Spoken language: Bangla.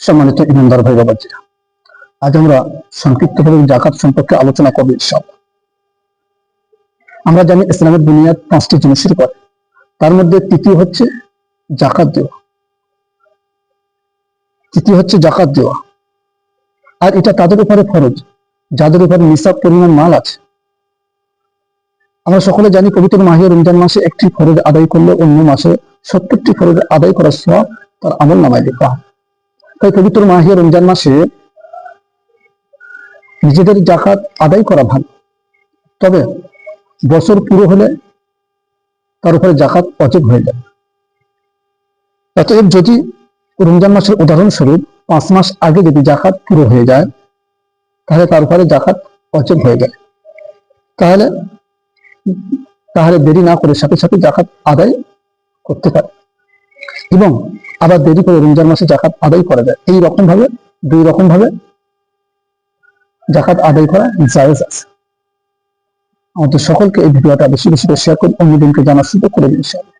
সম্মানিত ইমানদার ভাই বাবাজিরা, আজ আমরা সংক্ষিপ্তভাবে জাকাত সম্পর্কে আলোচনা করব ইনশাআল্লাহ। আমরা জানি ইসলামের বুনিয়াদ 5টি জিনিসের উপর, তার মধ্যে তৃতীয় হচ্ছে জাকাত দেওয়া। আর এটা তাদের উপরে ফরজ যাদের উপরে নিসাব পরিমাণ মাল আছে। আমরা সকলে জানি পবিত্র মাহে রমজান মাসে একটি ফরজ আদায় করলে অন্য মাসে 70টি ফরজ আদায় করার সওয়াব তার আমল নামায় লেখা হয়। তাই পবিত্র মাহে রমজান মাসে নিজেদের জাকাত আদায় করা ভালো, তবে বছর পুরো হলে তার উপরে জাকাত ওয়াজিব হয়ে যায়। অতএব যদি রমজান মাসের উদাহরণস্বরূপ 5 মাস আগে যদি জাকাত পুরো হয়ে যায়, তাহলে তার উপরে জাকাত ওয়াজিব হয়ে যায়। তাহলে দেরি না করে সাথে সাথে জাকাত আদায় করতে পারে, এবং আবার দেরি করে রমজান মাসে জাকাত আদায় করা যায়। এই রকম ভাবে 2 রকম ভাবে জাকাত আদায় করা জায়েজ আছে। আমাদের সকলকে এই ভিডিওটা বেশি বেশি শেয়ার করে অন্যজনকে জানার সুযোগ করে দিন ইনশাআল্লাহ।